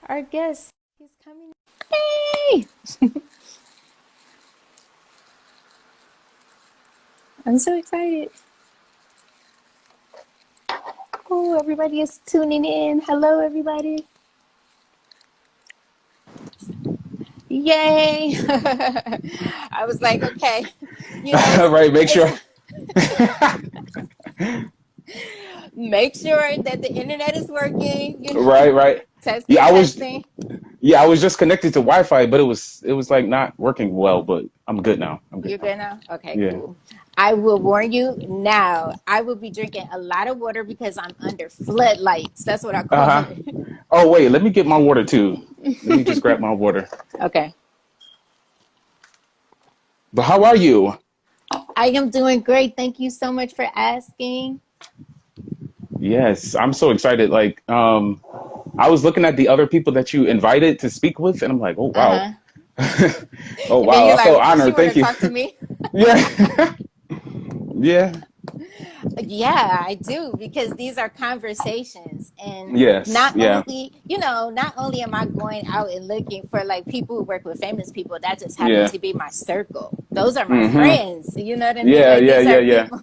our guest is coming. Hey! I'm so excited. Oh, everybody is tuning in. Hello, everybody. Yay! I was like, okay, Right, make sure. make sure that the internet is working, Right, right. testing, Yeah, testing. I was just connected to Wi-Fi, but it was like not working well, but I'm good now. I'm good You're now. good now? Okay, Yeah. cool. I will warn you now. I will be drinking a lot of water because I'm under floodlights. That's what I call Uh-huh. it. Oh, wait, let me get my water too. Let me just grab my water. Okay. But how are you? I am doing great. Thank you so much for asking. Yes, I'm so excited. Like, I was looking at the other people that you invited to speak with, and I'm like, oh wow. Uh-huh. Oh And then wow, you're I like, feel why she honored. want to Thank you. talk to me? Yeah. Yeah. Yeah, I do, because these are conversations, and Yes. not Yeah. only, not only am I going out and looking for like people who work with famous people, that just happen Yeah. to be my circle. Those are my Mm-hmm. friends. You know what I mean? Yeah, Like yeah, these yeah, are yeah. people,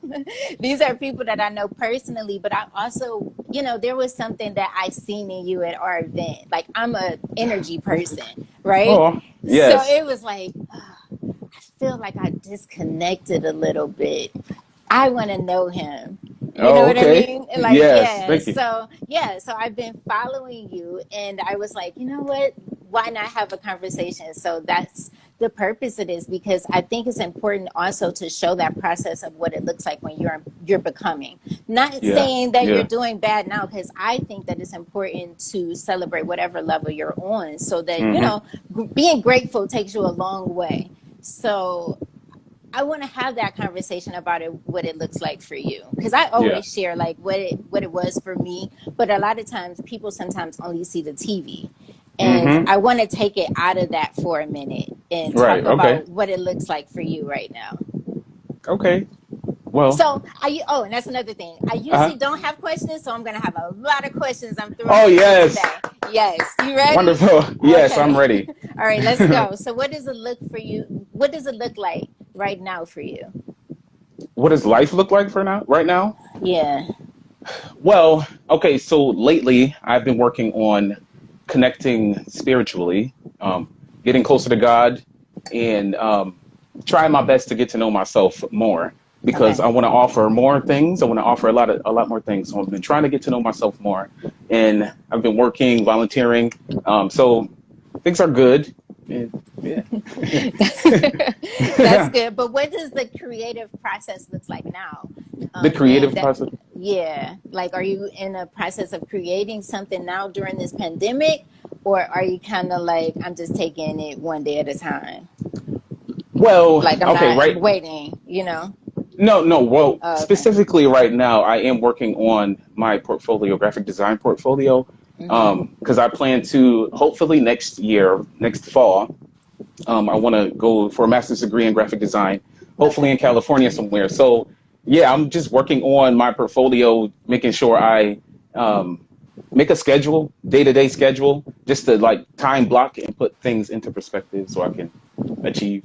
these are people that I know personally, but I also, there was something that I seen in you at our event. Like I'm a energy person, right? Oh, So yes. it was like, I feel like I disconnected a little bit. I want to know him. You know Oh, what I okay. mean? Like, Yes. yeah. Thank you. So I've been following you, and I was like, you know what? Why not have a conversation? So that's the purpose of this, because I think it's important also to show that process of what it looks like when you're becoming. Not Yeah. saying that you're Yeah. doing bad now, because I think that it's important to celebrate whatever level you're on, so that Mm-hmm. being grateful takes you a long way. So I want to have that conversation about it, what it looks like for you, because I Yeah. always share like what it was for me, but a lot of times people sometimes only see the TV, and Mm-hmm. I want to take it out of that for a minute and talk Right. Okay. about what it looks like for you right now. Okay. Well. So and that's another thing. I Uh-huh. usually don't have questions, so I'm gonna have a lot of questions I'm throwing Oh, at you yes. today. Yes, you ready? Wonderful. Yes, I'm Okay. ready. All right, let's go. So what does it look for you? What does it look like right now for you? What does life look like for now? Right now? Yeah. Well, okay. So lately, I've been working on connecting spiritually, getting closer to God, and trying my best to get to know myself more because Okay. I want to offer more things. I want to offer a lot more things. So I've been trying to get to know myself more, and I've been working, volunteering. So things are good. And, yeah. That's good. But what does the creative process looks like now? The Being creative that, process. yeah, like are you in a process of creating something now during this pandemic, or are you kind of like, I'm just taking it one day at a time? Well, Like okay, I'm right. waiting. No, no. Well, Oh, okay. specifically right now, I am working on my portfolio, graphic design portfolio, Mm-hmm. because I plan to hopefully next year, next fall, I want to go for a master's degree in graphic design, hopefully in Okay. California somewhere. So, yeah, I'm just working on my portfolio, making sure I um, make a schedule, day-to-day schedule, just to like time block and put things into perspective so I can achieve.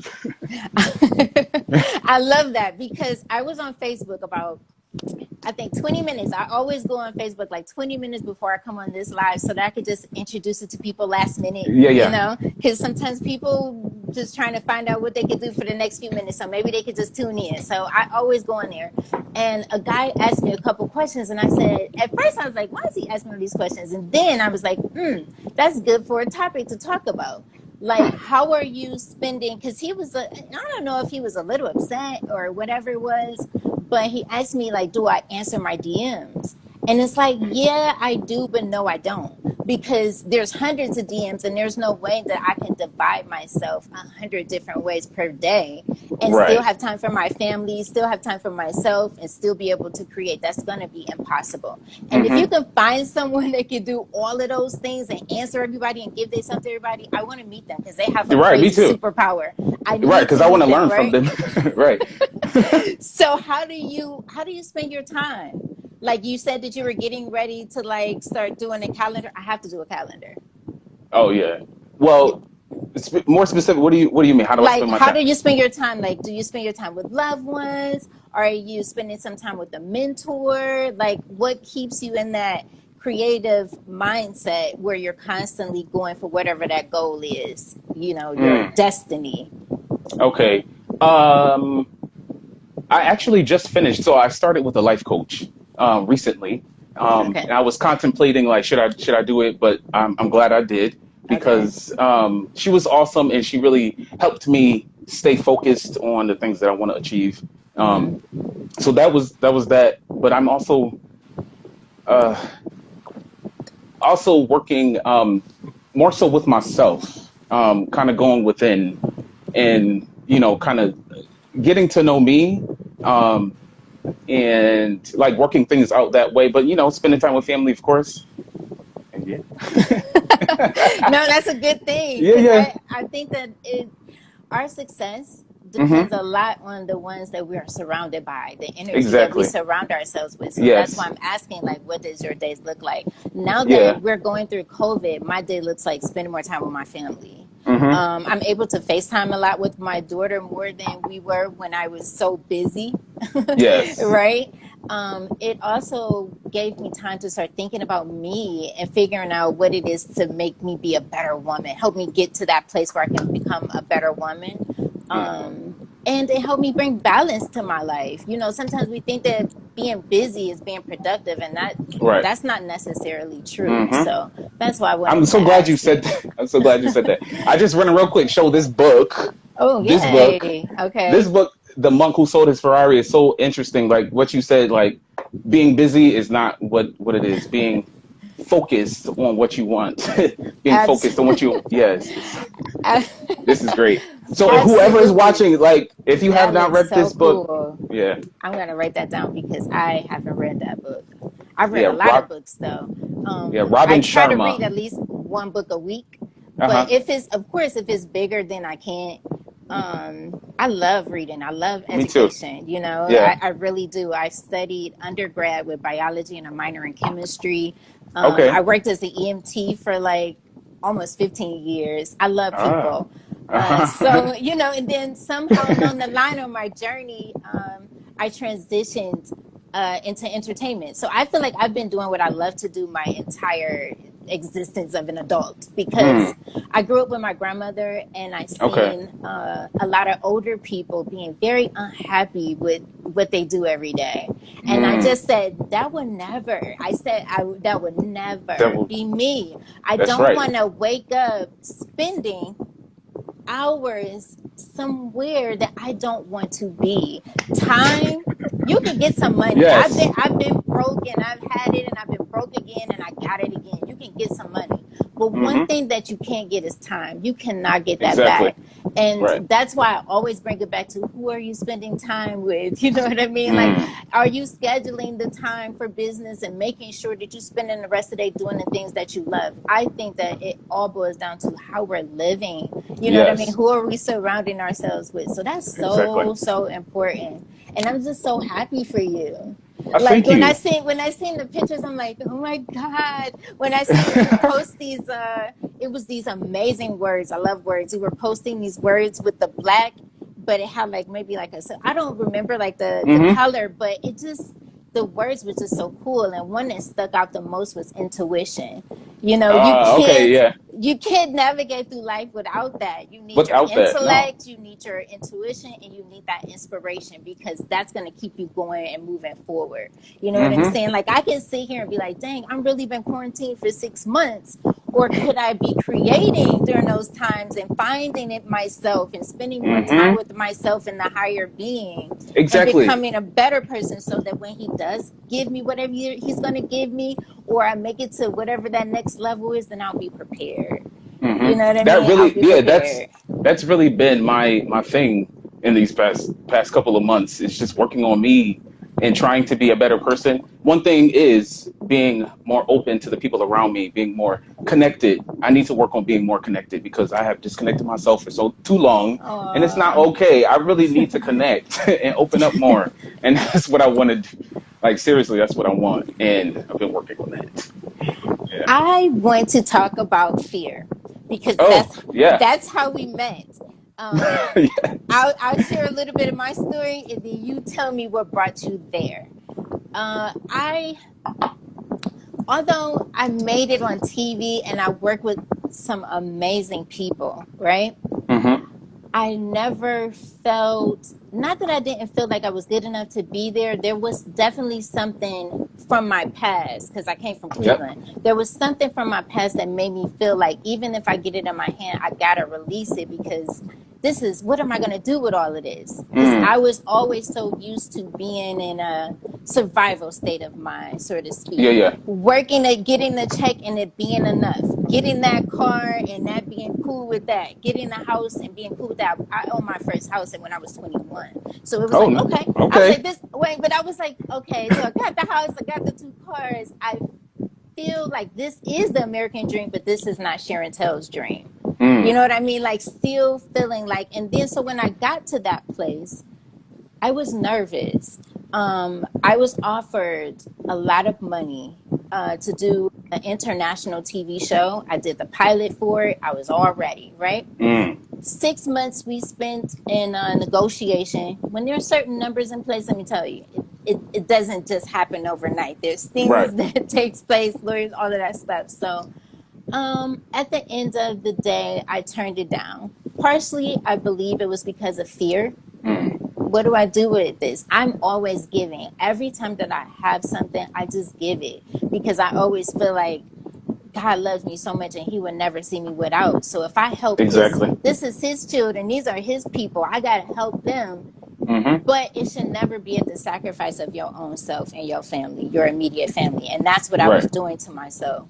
I love that, because I was on Facebook about, I think, 20 minutes. I always go on Facebook like 20 minutes before I come on this live, so that I could just introduce it to people last minute, Yeah, yeah. because sometimes people just trying to find out what they could do for the next few minutes. So maybe they could just tune in. So I always go on there. And a guy asked me a couple questions, and I said, at first I was like, why is he asking me these questions? And then I was like, that's good for a topic to talk about. Like, how are you spending? Because I don't know if he was a little upset or whatever it was, but he asked me, like, do I answer my DMs? And it's like, yeah, I do, but no, I don't. Because there's hundreds of DMs, and there's no way that I can divide myself 100 different ways per day and still Right. have time for my family, still have time for myself, and still be able to create. That's going to be impossible. And if you Mm-hmm. can find someone that can do all of those things and answer everybody and give their stuff to everybody, I want to meet them, because they have a Right. Me crazy too. superpower. I Right, need because to I want meet to them, learn from right? them. Right. So how do you spend your time? Like you said that you were getting ready to like start doing a calendar. I have to do a calendar. Oh yeah. Well, more specific. What do you mean? How do I Like, spend my how time? do you spend your time? Like, do you spend your time with loved ones? Are you spending some time with a mentor? Like, what keeps you in that creative mindset where you're constantly going for whatever that goal is, your Mm, destiny? okay. Um, I actually just finished. So I started with a life coach recently, Okay. and I was contemplating like should I do it, but I'm glad I did Okay. because she was awesome and she really helped me stay focused on the things that I want to achieve. Um, Mm-hmm. so that was that. But I'm uh, also working more so with myself, kind of going within and kind of getting to know me. Um, and like working things out that way. But spending time with family, of course. And No, that's a good thing yeah, because yeah, I think that our success depends mm-hmm, a lot on the ones that we are surrounded by, the energy that we exactly. surround ourselves with. So that's why Yes, I'm asking, like, what does your days look like? Now that yeah, we're going through COVID, my day looks like spending more time with my family. mm-hmm, I'm able to FaceTime a lot with my daughter more than we were when I was so busy, yes, right? It also gave me time to start thinking about me and figuring out what it is to make me be a better woman, help me get to that place where I can become a better woman. mm, And it helped me bring balance to my life. Sometimes we think that being busy is being productive, and right. that's not necessarily true. Mm-hmm. So that's why I I'm wanted to so glad you ask said you. that. I'm so glad you said that. I just want to real quick show this book. Oh, This book. yay. This Okay. book, The Monk Who Sold His Ferrari, is so interesting. Like what you said, like being busy is not what it is. Being focused on what you want. Being Abs- focused on what you yes. This is great. So whoever is Absolutely. watching, like if you have That not looks read so this book, cool. yeah, I'm gonna write that down because I haven't read that book. I've read yeah, a lot of books though. yeah, I Robin try to read Sharma. at least one book a week, but Uh-huh. if it's, of course, if it's bigger, then I can't. I love reading. I love Me too. education. Yeah. I really do. I studied undergrad with biology and a minor in chemistry. I Okay. worked as an EMT for like almost 15 years. I love Ah. people. Uh-huh. And then somehow along the line on my journey, I transitioned into entertainment. So I feel like I've been doing what I love to do my entire existence of an adult because Mm. I grew up with my grandmother and I Okay. seen a lot of older people being very unhappy with what they do every day. And I Mm. just said, that would never, that would That never will, be me. I that's don't right. want to wake up spending hours somewhere that I don't want to be. Time, you can get some money. Yes. I've been broke and I've had it and I've been broke again and I got it again. You can get some money. But one Mm-hmm. thing that you can't get is time. You cannot get that Exactly. back. And Right. that's why I always bring it back to who are you spending time with? You know what I mean? Like, Mm. are you scheduling the time for business and making sure that you're spending the rest of the day doing the things that you love? I think that it all boils down to how we're living. You know what I mean? Yes. Who are we surrounding ourselves with? So that's Exactly. so, so important. And I'm just so happy for you. Like Thank you. when I seen the pictures, I'm like, oh my God. When I seen you post these it was these amazing words. I love words. You were posting these words with the black, but it had like maybe like I don't remember like the Mm-hmm. color, but it just, the words were just so cool. And one that stuck out the most was intuition. You Okay. can't Yeah. navigate through life without that. You need your Without that, no. intellect, you need your intuition, and you need that inspiration because that's going to keep you going and moving forward. You know what I'm Mm-hmm. saying? Like, I can sit here and be like, dang, I'm really been quarantined for 6 months. Or could I be creating during those times and finding it myself and spending more time Mm-hmm. with myself and the higher being and Exactly. becoming a better person so that when he does give me whatever he's going to give me, or I make it to whatever that next level is, then I'll be prepared. You know what I That mean? I'll really, be yeah, that's prepared. that's really been my thing in these past couple of months. It's just working on me and trying to be a better person. One thing is being more open to the people around me, being more connected. I need to work on being more connected because I have disconnected myself for so too long, and it's not Aw. okay. I really need to connect and open up more, and that's what I want to do. Like seriously, that's what I want, and I've been working on that. Yeah. I want to talk about fear. because Oh, yeah. that's how we met. Yeah. I'll share a little bit of my story, and then you tell me what brought you there. I Although I made it on TV and I worked with some amazing people, right? Mm-hmm. I never felt, not that I didn't feel like I was good enough to be there. There was definitely something from my past, because I came from Yep. Cleveland. There was something from my past that made me feel like even if I get it in my hand, I gotta release it, because this is, what am I going to do with all of this? Because I was always so used to being in a survival state of mind, so to speak. Yeah, yeah. Working at getting the check and it being enough. Getting that car and that being cool with that. Getting a house and being cool with that. I owned my first house when I was 21. So it was Oh, like, okay. I was okay. like, but I was like, okay, so I got the house, I got the 2 cars. I feel like this is the American dream, but this is not Sherontelle's dream. You know what I mean? Like, still feeling like, and then so when I got to that place, I was nervous. I was offered a lot of money to do an international TV show. I did the pilot for it. I was all ready, right? 6 months we spent in negotiation. When there are certain numbers in place, let me tell you, it doesn't just happen overnight. There's things that takes place, lawyers, all of that stuff. So at the end of the day, I turned it down. Partially, I believe it was because of fear. What do I do with this? I'm always giving. Every time that I have something, I just give it, because I always feel like God loves me so much and he would never see me without. So if I help this is his children, these are his people, I got to help them. But it should never be at the sacrifice of your own self and your family, your immediate family. And that's what I was doing to myself.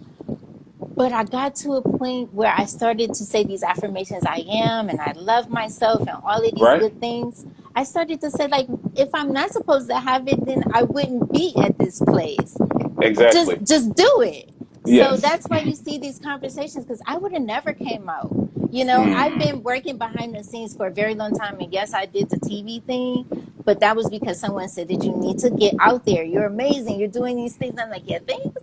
But I got to a point where I started to say these affirmations, I am, and I love myself, and all of these good things. I started to say, like, if I'm not supposed to have it, then I wouldn't be at this place. Exactly. Just do it. Yes. So that's why you see these conversations, because I would have never came out. You know, I've been working behind the scenes for a very long time. And yes, I did the TV thing, but that was because someone said that you need to get out there. You're amazing. You're doing these things. I'm like, yeah, thanks.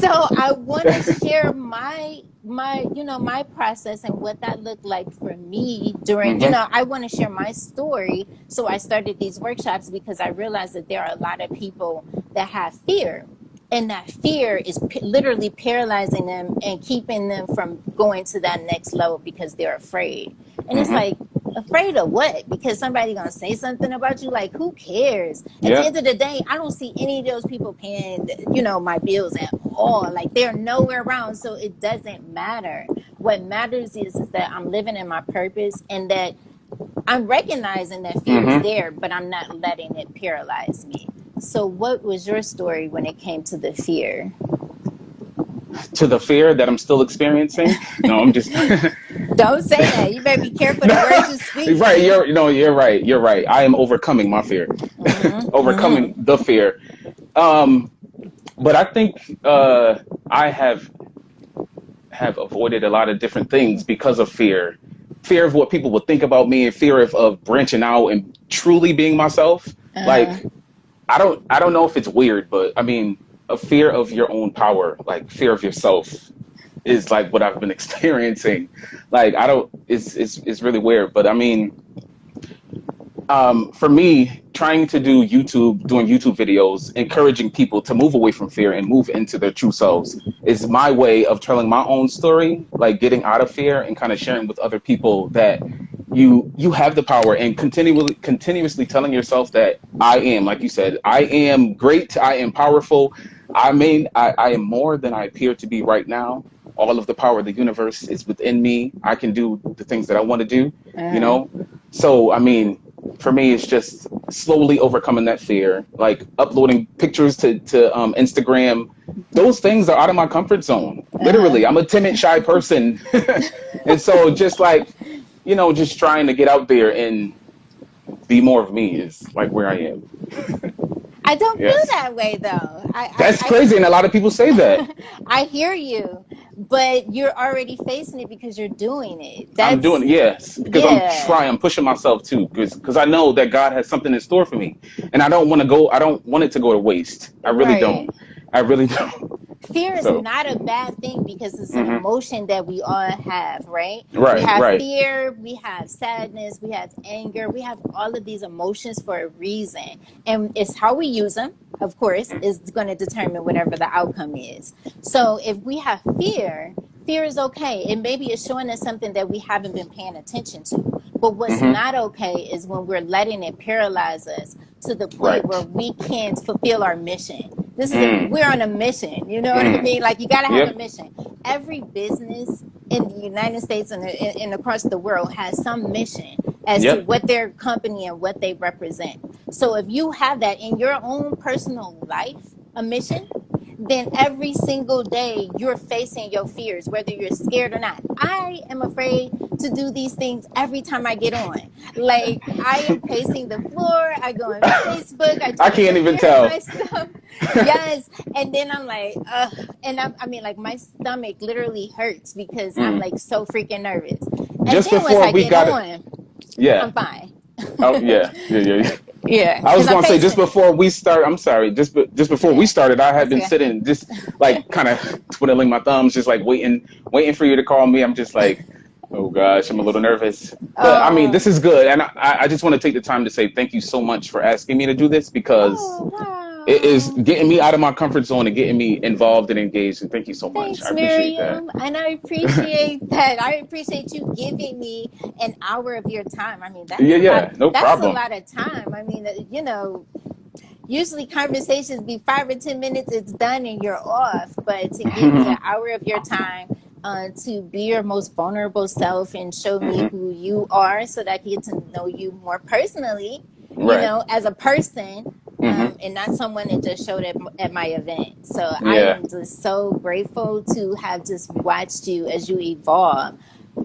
So I want to share my process and what that looked like for me during, I want to share my story. So I started these workshops because I realized that there are a lot of people that have fear. And that fear is literally paralyzing them and keeping them from going to that next level because they're afraid. And it's like, afraid of what? Because somebody gonna say something about you? Like, who cares? At the end of the day, I don't see any of those people paying, my bills at all. Like, they're nowhere around, so it doesn't matter. What matters is that I'm living in my purpose, and that I'm recognizing that fear is there, but I'm not letting it paralyze me. So what was your story when it came to the fear? To the fear that I'm still experiencing? No, I'm just... Don't say that. You better be careful the words you speak. Right, you're right. You're right. I am overcoming my fear. Overcoming the fear. But I think I have avoided a lot of different things because of fear. Fear of what people would think about me, and fear of branching out and truly being myself. Like, I don't know if it's weird, but I mean, a fear of your own power, like fear of yourself, is like what I've been experiencing. Like, it's really weird, but I mean, for me, trying to doing YouTube videos, encouraging people to move away from fear and move into their true selves is my way of telling my own story, like getting out of fear and kind of sharing with other people that you have the power, and continuously telling yourself that I am, like you said, I am great, I am powerful. I am more than I appear to be right now. All of the power of the universe is within me. I can do the things that I want to do, So, I mean, for me, it's just slowly overcoming that fear, like uploading pictures to Instagram. Those things are out of my comfort zone. Literally, I'm a timid, shy person. And so just like, just trying to get out there and be more of me is like where I am. I don't feel that way, though. That's crazy, and a lot of people say that. I hear you, but you're already facing it because you're doing it. I'm doing it, yes, because I'm pushing myself too, because I know that God has something in store for me, and I don't want it to go to waste. I really don't. Fear is So, not a bad thing because it's an emotion that we all have, right? We right, have right. fear, we have sadness, we have anger, we have all of these emotions for a reason. And it's how we use them, of course, is going to determine whatever the outcome is. So if we have fear, fear is okay. And maybe it's showing us something that we haven't been paying attention to. But what's not okay is when we're letting it paralyze us to the point where we can't fulfill our mission. We're on a mission, you know what I mean? Like, you got to have a mission. Every business in the United States and across the world has some mission as to what their company and what they represent. So if you have that in your own personal life, a mission, then every single day you're facing your fears, whether you're scared or not. I am afraid to do these things every time I get on. Like, I am pacing the floor. I go on Facebook. I can't even tell. My stuff. Yes. And then I'm like, and I mean, like, my stomach literally hurts because I'm like so freaking nervous. And Just then before once I we get got on, yeah. I'm fine. Oh, yeah. Yeah. I was going to say, just before we start, I'm sorry, just before we started, I had been sitting just like kind of twiddling my thumbs, just like waiting for you to call me. I'm just like, oh gosh, I'm a little nervous. But I mean, this is good. And I just want to take the time to say thank you so much for asking me to do this, because it is getting me out of my comfort zone and getting me involved and engaged. And thank you so much. Thanks, I appreciate Miriam. that. And I appreciate that. I appreciate you giving me an hour of your time. I mean, that's no that's problem. a lot of time. I mean, you know, usually conversations be 5 or 10 minutes, it's done and you're off. But to give me an hour of your time to be your most vulnerable self and show me who you are so that I get to know you more personally, you know, as a person. And not someone that just showed at my event. So I am just so grateful to have just watched you as you evolve.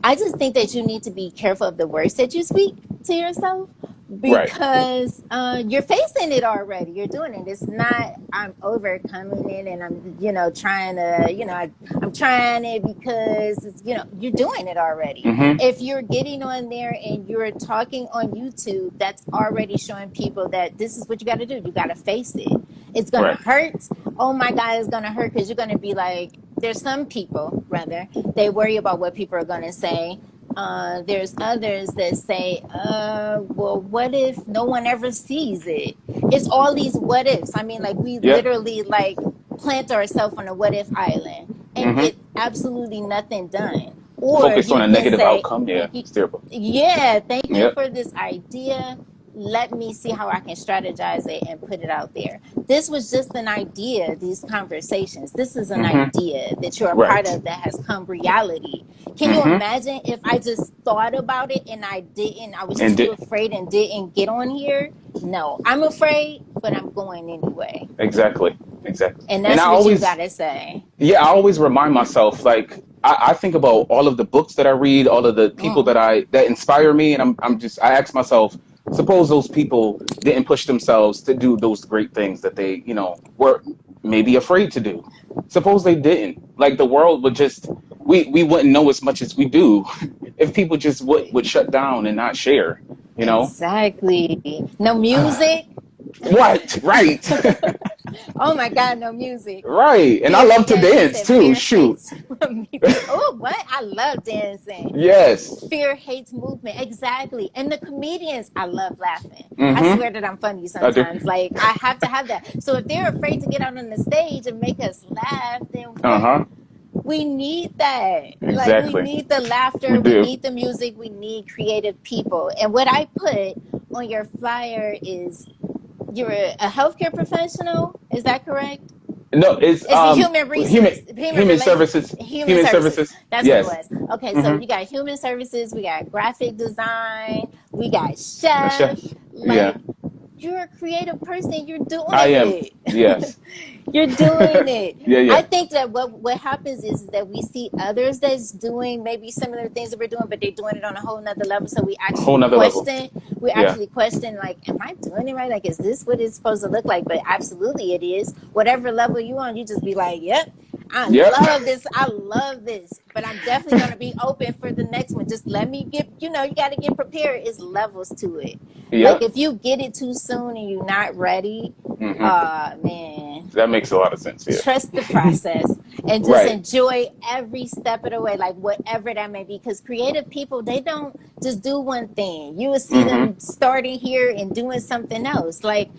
I just think that you need to be careful of the words that you speak to yourself, because you're facing it already. You're doing it. It's not, I'm overcoming it and I'm, you know, trying to, you know, I'm trying it because, it's, you know, you're doing it already. If you're getting on there and you're talking on YouTube, that's already showing people that this is what you got to do. You got to face it. It's going to hurt. Oh my God, it's going to hurt, because you're going to be like, there's some people, rather, they worry about what people are going to say. There's others that say, well, what if no one ever sees it? It's all these what ifs. I mean, like, we literally like plant ourselves on a what if island and get absolutely nothing done. Or focus on a negative outcome. It's terrible. Thank you for this idea. Let me see how I can strategize it and put it out there. This was just an idea, these conversations. This is an idea that you're a part of that has come reality. Can you imagine if I just thought about it and I was too afraid and didn't get on here? No, I'm afraid, but I'm going anyway. Exactly. And that's what you gotta say. Yeah, I always remind myself, like, I think about all of the books that I read, all of the people that inspire me, and I ask myself, suppose those people didn't push themselves to do those great things that they, you know, were maybe afraid to do. Suppose they didn't. Like, the world would just, we wouldn't know as much as we do if people just would shut down and not share, you know? Exactly. No music. What? Right. Oh my God, no music. Right. And I love to dance too. Shoot. Oh, what? I love dancing. Yes. Fear hates movement. Exactly. And the comedians, I love laughing. I swear that I'm funny sometimes. Like, I have to have that. So if they're afraid to get out on the stage and make us laugh, then we need that. Exactly. Like, we need the laughter. We need the music. We need creative people. And what I put on your flyer is, you're a healthcare professional. Is that correct? No, it's human resources. Human services. Human services. That's what it was. Okay, so Mhm. you got human services, we got graphic design, we got chef. Yeah. You're a creative person. You're doing I am. it. Yes. You're doing it. Yeah. I think that what happens is that we see others that's doing maybe similar things that we're doing, but they're doing it on a whole nother level. So we actually question, like, am I doing it right? Like, is this what it's supposed to look like? But absolutely it is. Whatever level you on, you just be like, yep, I Yep. love this. I love this. But I'm definitely going to be open for the next one. Just let me get, you got to get prepared. It's levels to it. Like Yep. if you get it too soon and you're not ready, man, That makes a lot of sense. Yeah. trust the process and just Right. enjoy every step of the way, like whatever that may be. Because creative people, they don't just do one thing. You will see them starting here and doing something else. Like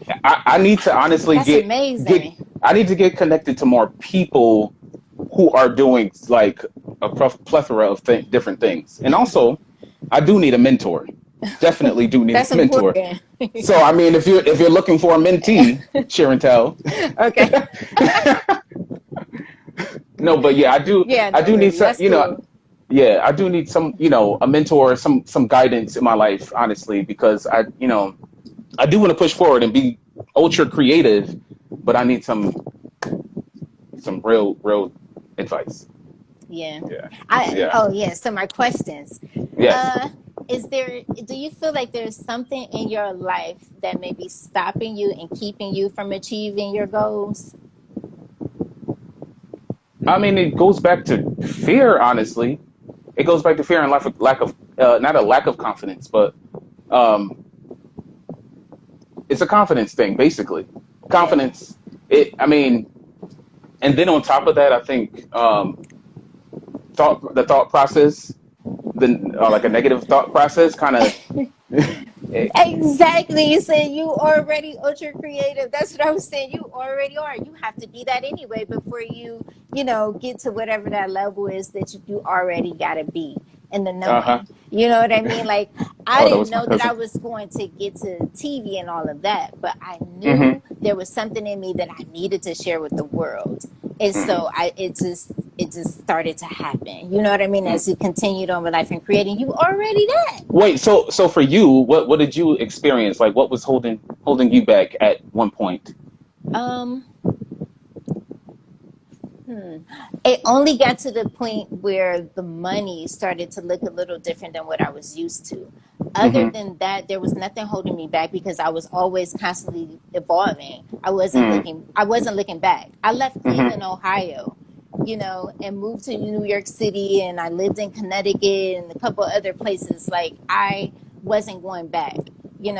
I need to honestly that's get amazing. I need to get connected to more people who are doing like a plethora of different things. And also, I do need a mentor. Definitely do need That's a mentor. important. So I mean, if you're looking for a mentee, Sherontelle. Okay. No, but yeah, Yeah, I no, do need baby, some, that's cool. yeah, I do need some, a mentor, some guidance in my life, honestly, because I do want to push forward and be ultra creative, but I need some real advice. Yeah. Yeah. I Yeah. oh yeah, so my questions. Yes. Uh do you feel like there's something in your life that may be stopping you and keeping you from achieving your goals? I mean, it goes back to fear, honestly. It goes back to fear and lack of not a lack of confidence, but um, it's a confidence thing, basically. Yeah. Confidence. I mean, and then on top of that, I think the thought process, like a negative thought process, kind of. Exactly. You said you already ultra creative. That's what I was saying. You already are. You have to be that anyway before you get to whatever that level is that you already got to be in the Uh-huh. knowing. You know what I mean? Like, I Oh, that didn't was my know that I cousin. was going to get to TV and all of that, but I Mm-hmm. knew there was something in me that I needed to share with the world. And so it just started to happen. You know what I mean? As you continued on with life and creating, you already that. Wait, so for you, what did you experience? Like, what was holding you back at one point? Um, It only got to the point where the money started to look a little different than what I was used to. Other Mm-hmm. than that, there was nothing holding me back because I was always constantly evolving. Mm-hmm. I wasn't looking back. I left Mm-hmm. Cleveland, Ohio, and moved to New York City, and I lived in Connecticut and a couple other places. Like I wasn't going back.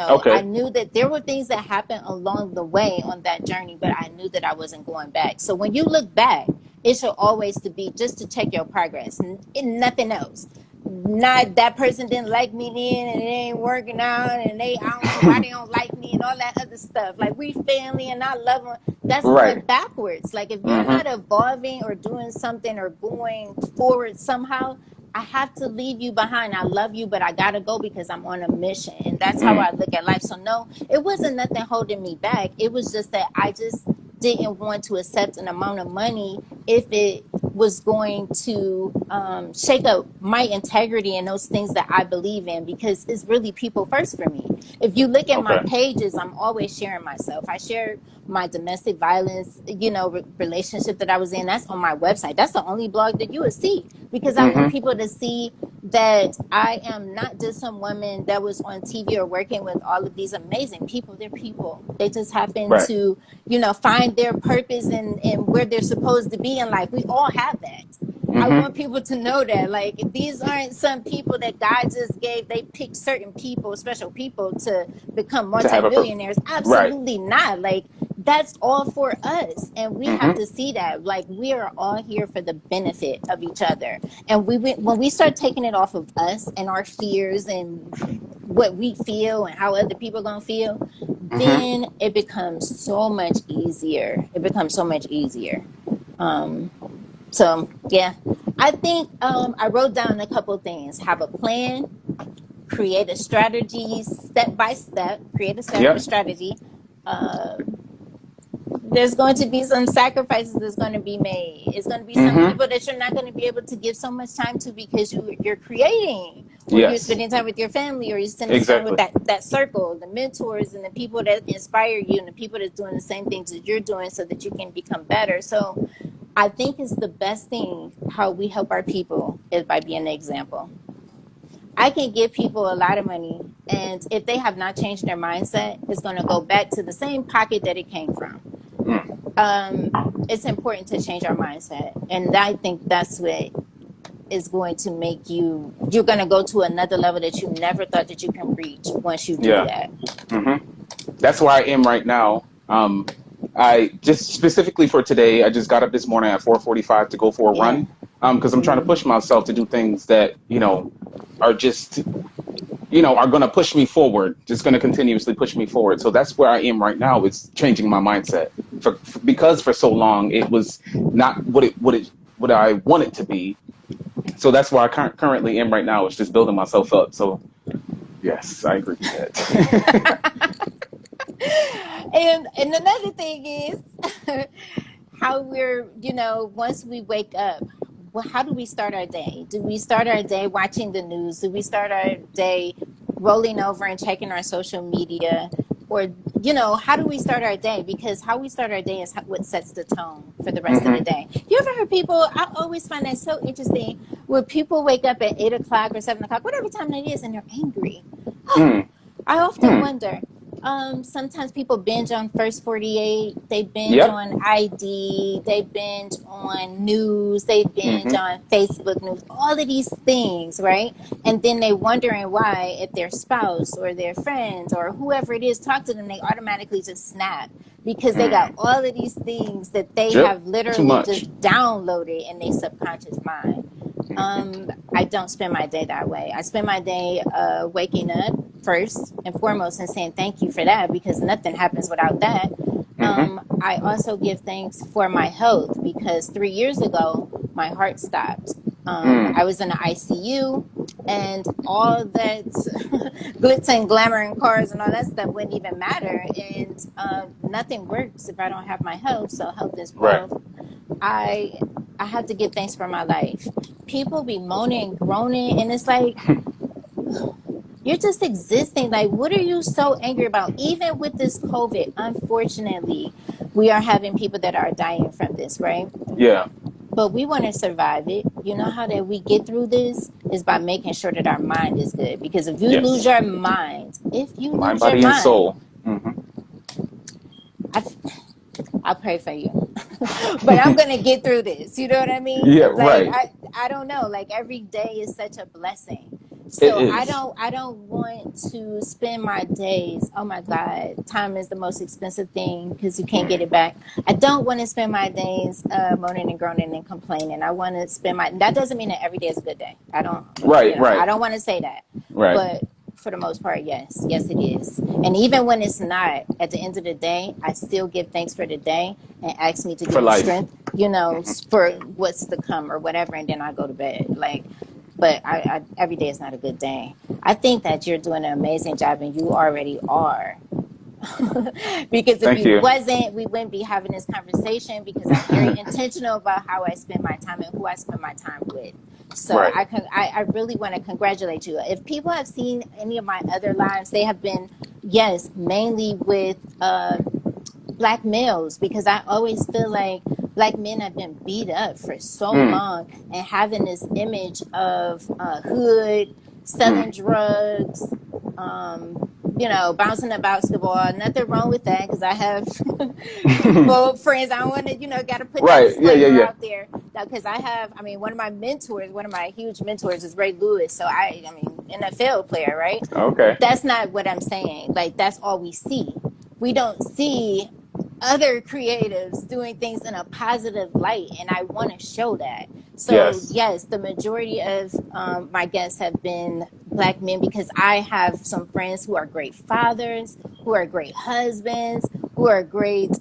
I Okay. knew that there were things that happened along the way on that journey, but I knew that I wasn't going back. So when you look back, it should always to be just to check your progress and nothing else. Not that person didn't like me then and it ain't working out and I don't know why they don't like me and all that other stuff. Like we family and I love them. That's going Right. backwards. Like if you're Mm-hmm. not evolving or doing something or going forward somehow, I have to leave you behind. I love you, but I gotta go because I'm on a mission. And that's how I look at life. So no, it wasn't nothing holding me back. It was just that I just didn't want to accept an amount of money if it was going to shake up my integrity and those things that I believe in, because it's really people first for me. If you look at my Okay. pages, I'm always sharing myself. I share my domestic violence, relationship that I was in. That's on my website. That's the only blog that you would see, because I want Mm-hmm. people to see that I am not just some woman that was on TV or working with all of these amazing people. They're people. They just happen Right. to, find their purpose and where they're supposed to be in life. We all have that. I want Mm-hmm. people to know that, like, these aren't some people that God just they picked certain people, special people, to become To have multimillionaires. right. Absolutely not. Like, that's all for us. And we have Mm-hmm. to see that. Like, we are all here for the benefit of each other. And when we start taking it off of us and our fears and what we feel and how other people are going to feel, Mm-hmm. then it becomes so much easier. It becomes so much easier. Um, so yeah, I think I wrote down a couple of things. Have a plan, create a strategy step by step, create a Yep. strategy. Uh, there's going to be some sacrifices that's going to be made. It's going to be some Mm-hmm. people that you're not going to be able to give so much time to because you're creating, or you're Yes. spending time with your family, or you're spending time with Exactly. that circle, the mentors and the people that inspire you and the people that's doing the same things that you're doing so that you can become better. So I think it's the best thing how we help our people is by being an example. I can give people a lot of money, and if they have not changed their mindset, it's going to go back to the same pocket that it came from. Mm. Um, it's important to change our mindset. And I think that's what is going to make you're going to go to another level that you never thought that you can reach once you do that. That's where I am right now. I just specifically for today, I just got up this morning at 4:45 to go for a run, because I'm trying to push myself to do things that, are just, are going to push me forward, just going to continuously push me forward. So that's where I am right now, is changing my mindset, because for so long it was not what I want it to be. So that's where I currently am right now, is just building myself up. So yes, I agree with that. And another thing is how we're, once we wake up, how do we start our day? Do we start our day watching the news? Do we start our day rolling over and checking our social media? Or, how do we start our day? Because how we start our day is what sets the tone for the rest of the day. You ever heard people, I always find that so interesting, where people wake up at 8 o'clock or 7 o'clock, whatever time it is, and they're angry. I often wonder. Sometimes people binge on First 48, they binge on ID, they binge on news, they binge on Facebook news, all of these things, right? And then they wondering why, if their spouse or their friends or whoever it is talk to them, they automatically just snap, because they got all of these things that they have literally just downloaded in their subconscious mind. I don't spend my day that way. I spend my day waking up first and foremost and saying thank you for that, because nothing happens without that. I also give thanks for my health, because 3 years ago my heart stopped. I was in the ICU, and all that glitz and glamour and cars and all that stuff wouldn't even matter. And nothing works if I don't have my health. So health is wealth. I have to give thanks for my life. People be moaning and groaning, and it's like, you're just existing. Like, what are you so angry about? Even with this COVID, unfortunately, we are having people that are dying from this, right? Yeah. But we want to survive it. You know how that we get through this is by making sure that our mind is good. Because if you lose your mind, mind, body, and soul. I'll pray for you. But I'm going to get through this. You know what I mean? Yeah, like, right. I don't know. Like, every day is such a blessing. So I don't want to spend my days, oh my God, time is the most expensive thing because you can't get it back. I don't want to spend my days moaning and groaning and complaining. I want to spend that doesn't mean that every day is a good day. I don't. Right. I don't want to say that. Right. But for the most part, yes, it is. And even when it's not, at the end of the day, I still give thanks for the day and ask me to give me strength, for what's to come or whatever, and then I go to bed. But I every day is not a good day. I think that you're doing an amazing job, and you already are. Because if you wasn't, we wouldn't be having this conversation, because I'm very intentional about how I spend my time and who I spend my time with. So I really want to congratulate you. If people have seen any of my other lives, they have been, mainly with Black males, because I always feel like Black men have been beat up for so long, and having this image of hood, selling drugs, bouncing a basketball. Nothing wrong with that, because I have friends. I don't want to, got to put that disclaimer out there. Because one of my huge mentors is Ray Lewis. So NFL player, right? Okay. That's not what I'm saying. Like, that's all we see. We don't see other creatives doing things in a positive light, and I want to show that. So yes, the majority of my guests have been Black men, because I have some friends who are great fathers, who are great husbands, who are great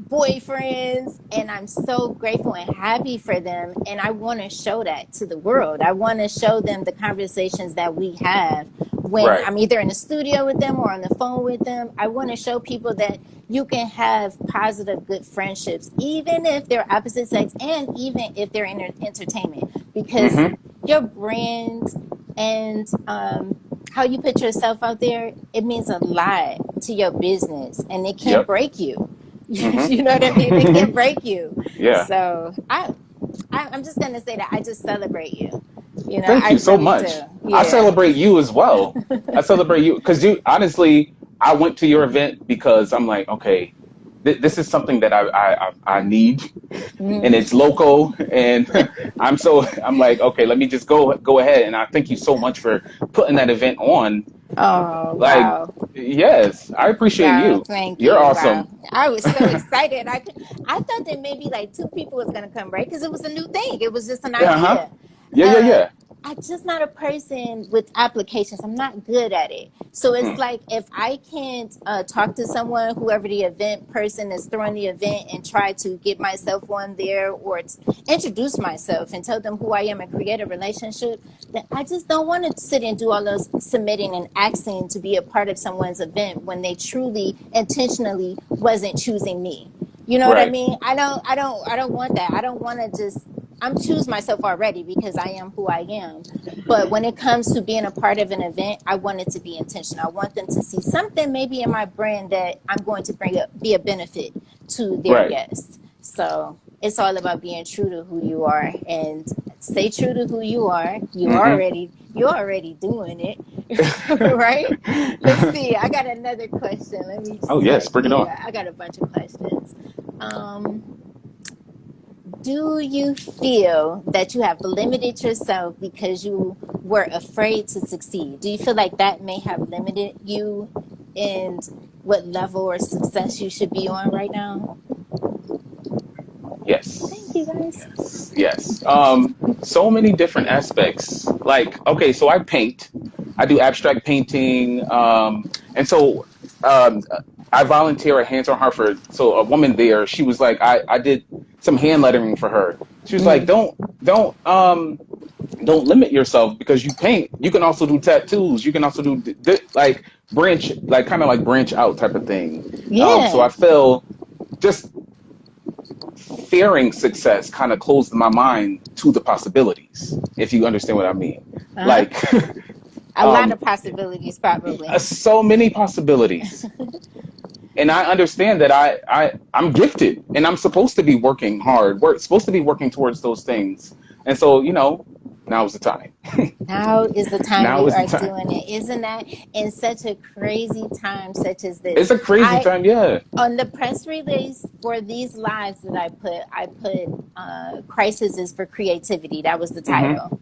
boyfriends, and I'm so grateful and happy for them. And I want to show that to the world. I want to show them the conversations that we have when I'm either in the studio with them or on the phone with them. I want to show people that you can have positive, good friendships, even if they're opposite sex, and even if they're in entertainment, because your brand and how you put yourself out there, it means a lot to your business, and it can't break you. You know what I mean? It can't break you. Yeah. So I'm just gonna say that I just celebrate you. Thank you so much. I celebrate you as well. I celebrate you because honestly, I went to your event because I'm like, okay, this is something that I need, and Mm. it's local, and I'm like, okay, let me just go ahead, and I thank you so much for putting that event on. Oh, Like, wow. yes, I appreciate Wow, you. thank You're you. Wow. awesome. I was so excited. I thought that maybe like two people was gonna come, right? Because it was a new thing. It was just an Uh huh. idea. Yeah, yeah, Uh yeah. I'm just not a person with applications. I'm not good at it. So it's Mm, like if I can't talk to someone, whoever the event person is throwing the event, and try to get myself on there, or introduce myself and tell them who I am and create a relationship, then I just don't want to sit and do all those submitting and asking to be a part of someone's event when they truly intentionally wasn't choosing me. You know what I right. mean? I don't want that. I don't want to just I'm choose myself already because I am who I am. But when it comes to being a part of an event, I want it to be intentional. I want them to see something maybe in my brand that I'm going to bring up, be a benefit to their Right. guests. So it's all about being true to who you are, and stay true to who you are. Hmm. You're already doing it, right? Let's see. I got another question. Let me Oh yes, bring it see. on. I got a bunch of questions. Um, do you feel that you have limited yourself because you were afraid to succeed? Do you feel like that may have limited you in what level or success you should be on right now? Thank you, Yes. guys. Yes. Yes. So many different aspects. Like, okay, so I paint. I do abstract painting. And so um, I volunteer at Hands on Hartford. So a woman there, she was like, I did some hand lettering for her. She was like, Mm. don't limit yourself because you paint. You can also do tattoos. You can also do like branch, like kind of like branch out type of thing. So Yeah. I feel just fearing success kind of closed my mind to the possibilities, if you understand what I mean. Uh-huh. Like, A lot of possibilities, probably. so many possibilities. And I understand that I'm gifted and I'm supposed to be working hard. We're supposed to be working towards those things. And so, now's the time. Now is the time Now you is the are time. doing it. Isn't that in such a crazy time such as It's this? a crazy I time, yeah. On the press release for these lives that I put crisis is for creativity. That was the Hmm. title.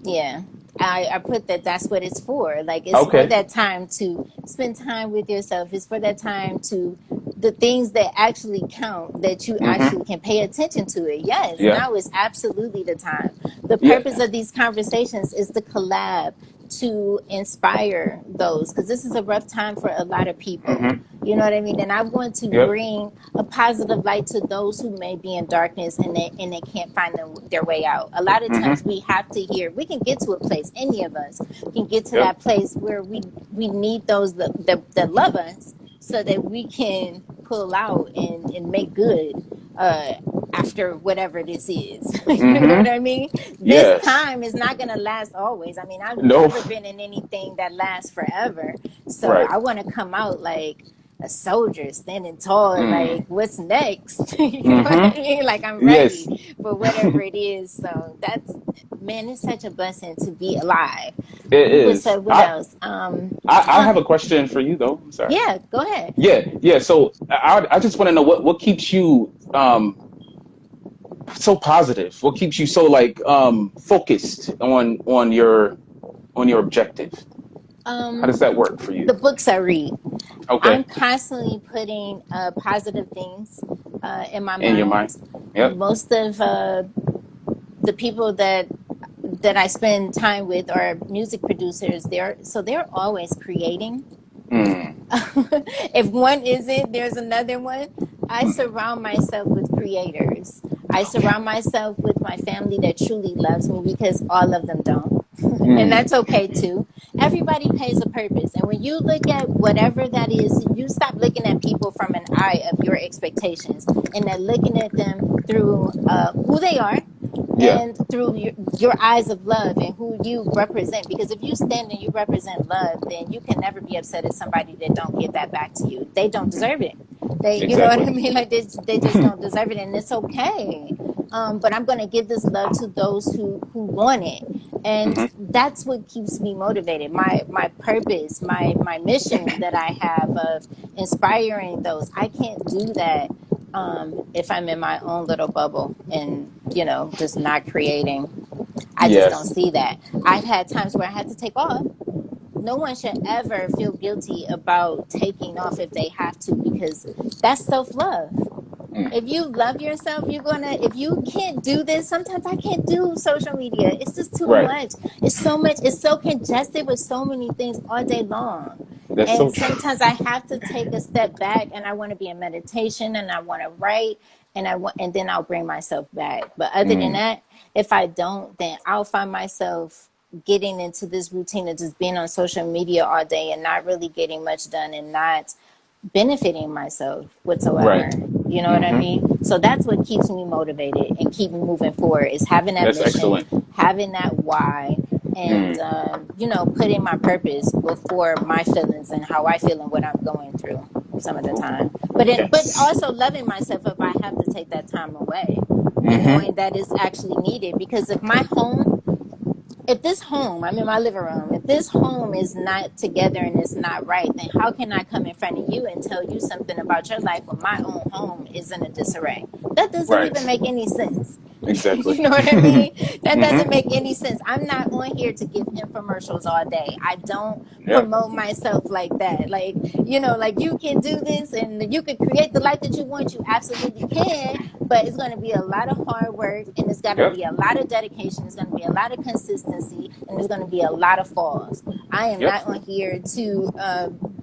Yeah. I put that that's what it's for. Like, it's for Okay. that time to spend time with yourself. It's for that time to the things that actually count, that you Hmm. actually can pay attention to it. Yes, Yeah. now is absolutely the time. The purpose Yeah. of these conversations is to collab, to inspire those, because this is a rough time for a lot of people. Hmm. You know what I mean? And I want to Yep. bring a positive light to those who may be in darkness, and they can't find their way out. A lot of times Hmm. we have to hear, we can get to a place, any of us can get to Yep. that place where we need those that love us, so that we can pull out and make good uh, after whatever this is. You know Hmm. what I mean? This Yes. time is not going to last always. I mean, I've No. never been in anything that lasts forever. So Right. I want to come out like a soldier, standing tall, like, Mm. what's next? You know what I Hmm. mean? Like, I'm Yes. ready for whatever it is. So that's, man, it's such a blessing to be alive. It Who was is. what else? I have a question for you though. I'm sorry. Yeah, go ahead. Yeah, yeah. So I just want to know what keeps you so positive. What keeps you so like focused on your objective? How does Um, that work for you? the books I read. I'm Okay, constantly putting positive things in my in your mind. mind. Yep. Most of the people that I spend time with are music producers. They're always creating. Mm. If one isn't, there's another one. I surround myself with creators. I Okay. surround myself with my family that truly loves me, because all of them don't. And Mm. that's okay too. Everybody pays a purpose. And when you look at whatever that is, you stop looking at people from an eye of your expectations, and then looking at them through who they are, Yeah. and through your eyes of love and who you represent. Because if you stand and you represent love, then you can never be upset at somebody that don't give that back to you. They don't deserve it. You know what I Exactly. mean? Like, they just don't deserve it, and it's okay. But I'm going to give this love to those who want it. And that's what keeps me motivated. My purpose, my mission that I have of inspiring those. I can't do that if I'm in my own little bubble and, just not creating. I just don't Yes. see that. I've had times where I had to take off. No one should ever feel guilty about taking off if they have to, because that's self-love. If you love yourself, if you can't do this, sometimes I can't do social media. It's just too Right. much. It's so much. It's so congested with so many things all day long. That's so And true. sometimes I have to take a step back, and I want to be in meditation, and I want to write, and then I'll bring myself back. But other than that, if I don't, then I'll find myself getting into this routine of just being on social media all day and not really getting much done and not benefiting myself whatsoever. Right. You know what I mean? So that's what keeps me motivated and keep me moving forward, is having that That's mission, excellent. having that why, and putting my purpose before my feelings and how I feel and what I'm going through some of the time. But also loving myself if I have to take that time away, and knowing that it's actually needed. Because if this home, I'm in my living room, if this home is not together and it's not right, then how can I come in front of you and tell you something about your life when my own home is in a disarray? That doesn't even make any sense. Exactly. You know what I mean? That doesn't make any sense. I'm not on here to give infomercials all day. I don't promote myself like that. Like you can do this and you can create the life that you want. You absolutely can, but it's going to be a lot of hard work, and it's got to be a lot of dedication. It's going to be a lot of consistency, and there's going to be a lot of falls. I am not on here to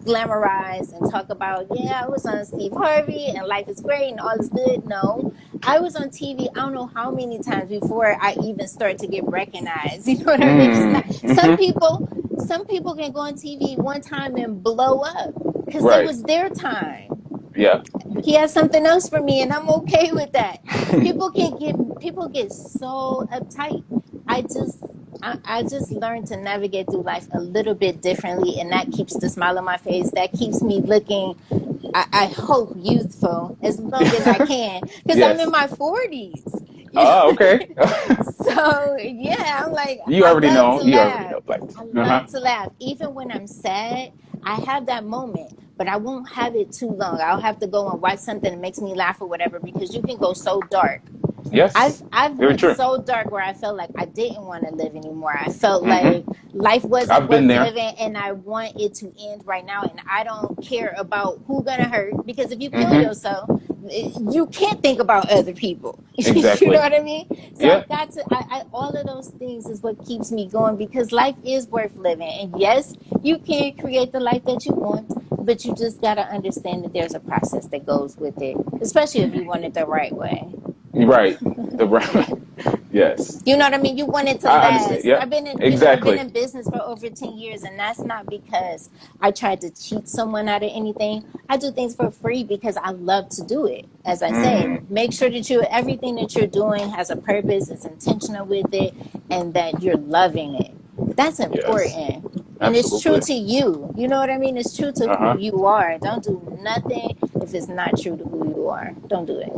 glamorize and talk about, I was on Steve Harvey and life is great and all is good. No, I was on TV, I don't know how many times before I even start to get recognized. You know what I mean? Some people can go on TV one time and blow up because it was their time. Yeah. He has something else for me, and I'm okay with that. People get so uptight. I just learned to navigate through life a little bit differently, and that keeps the smile on my face. That keeps me looking, I hope, youthful as long as I can, because I'm in my 40s. Oh, okay. So yeah, I'm like, you already know. I love to laugh, even when I'm sad. I have that moment, but I won't have it too long. I'll have to go and watch something that makes me laugh or whatever, because you can go so dark. Yes, I've went so dark where I felt like I didn't want to live anymore. I felt like life wasn't worth living, and I want it to end right now. And I don't care about who's gonna hurt, because if you kill yourself, you can't think about other people. Exactly. You know what I mean? So I've got to. All of those things is what keeps me going, because life is worth living. And yes, you can create the life that you want, but you just gotta understand that there's a process that goes with it, especially if you want it the right way. Right. Yes. You know what I mean? You want it to last. Yeah. I've been in business for over 10 years, and that's not because I tried to cheat someone out of anything. I do things for free because I love to do it. As I say, make sure that everything that you're doing has a purpose, it's intentional with it, and that you're loving it. That's important. Yes. And it's true to you. You know what I mean? It's true to who you are. Don't do nothing if it's not true to who you are. Don't do it.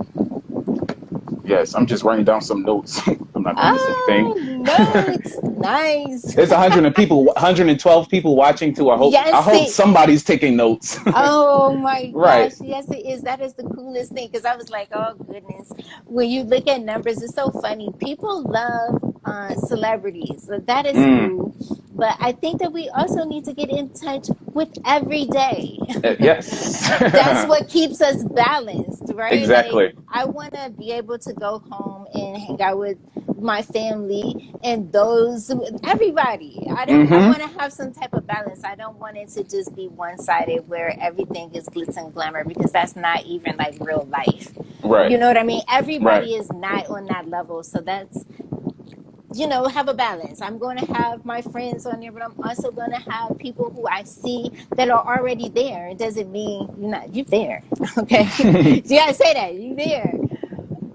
Yes, I'm just writing down some notes. I'm not doing the same thing. Notes. Nice. There's 112 people watching too. I hope somebody's taking notes. Oh my gosh. Yes, it is. That is the coolest thing, because I was like, oh goodness. When you look at numbers, it's so funny. People love celebrities. So that is cool. But I think that we also need to get in touch with every day. Yes. That's what keeps us balanced, right? Exactly. Like, I want to be able to go home and hang out with my family and everybody. I want to have some type of balance. I don't want it to just be one-sided where everything is glitz and glamour, because that's not even like real life. Right. You know what I mean? Everybody is not on that level. So that's, have a balance. I'm going to have my friends on there, but I'm also going to have people who I see that are already there. It doesn't mean you're there. Okay. You got to say that you're there.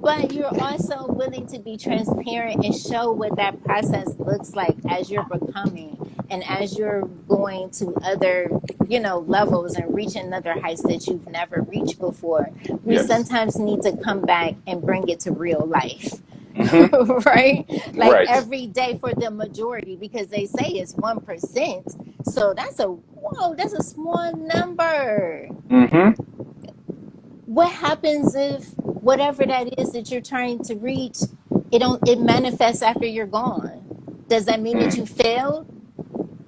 But you're also willing to be transparent and show what that process looks like as you're becoming, and as you're going to other, levels and reaching other heights that you've never reached before. We sometimes need to come back and bring it to real life. Mm-hmm. right? Like Right. every day for the majority, because they say it's 1%. So that's a small number. Mm-hmm. What happens if whatever that is that you're trying to reach, it manifests after you're gone? Does that mean that Mm. you failed?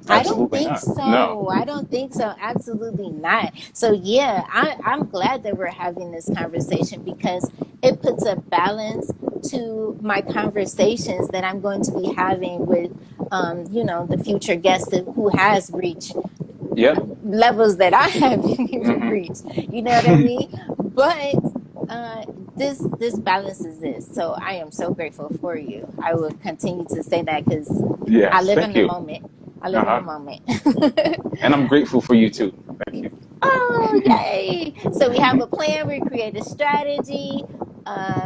I don't Absolutely think not. No. so. I don't think so. Absolutely not. So yeah, I'm glad that we're having this conversation, because it puts a balance to my conversations that I'm going to be having with, the future guest who has reached Yep. levels that I haven't even Mm-hmm. reached. You know what I mean? But this balance exists. So I am so grateful for you. I will continue to say that, because I Yes. live in Thank the you. moment. I live in the Uh-huh. moment. And I'm grateful for you too. Thank you. Oh, yay! So we have a plan. We create a strategy.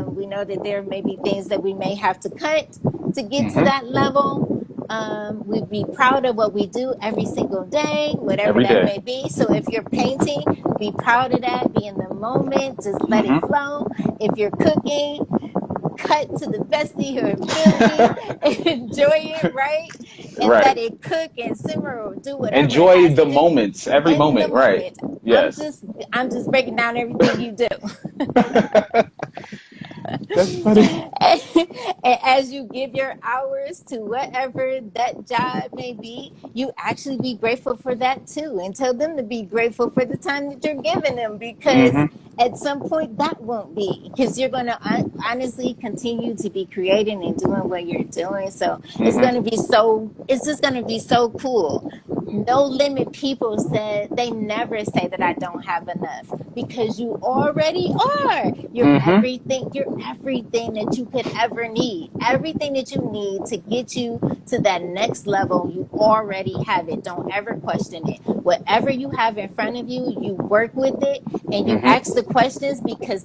We know that there may be things that we may have to cut to get to Mm-hmm. that level. We'd be proud of what we do every single day, whatever Every that day. may be. So if you're painting, be proud of that. Be in the moment. Just let it Mm-hmm. flow. If you're cooking, cut to the best of your ability and enjoy it, right? And let Right. it cook and simmer or do whatever it Enjoy has to the do moments, every in the moment. Right. moment. I'm Yes. just I'm just breaking down everything you do. That's funny. And as you give your hours to whatever that job may be, you actually be grateful for that too, and tell them to be grateful for the time that you're giving them, because Mm-hmm. at some point that won't be, because you're going to honestly continue to be creating and doing what you're doing. So Mm-hmm. it's just going to be so cool. No limit people said they never say that I don't have enough, because you already are. Mm-hmm. You're everything that you could ever need. Everything that you need to get you to that next level, you already have it. Don't ever question it. Whatever you have in front of you, you work with it and you Mm-hmm. ask the questions, because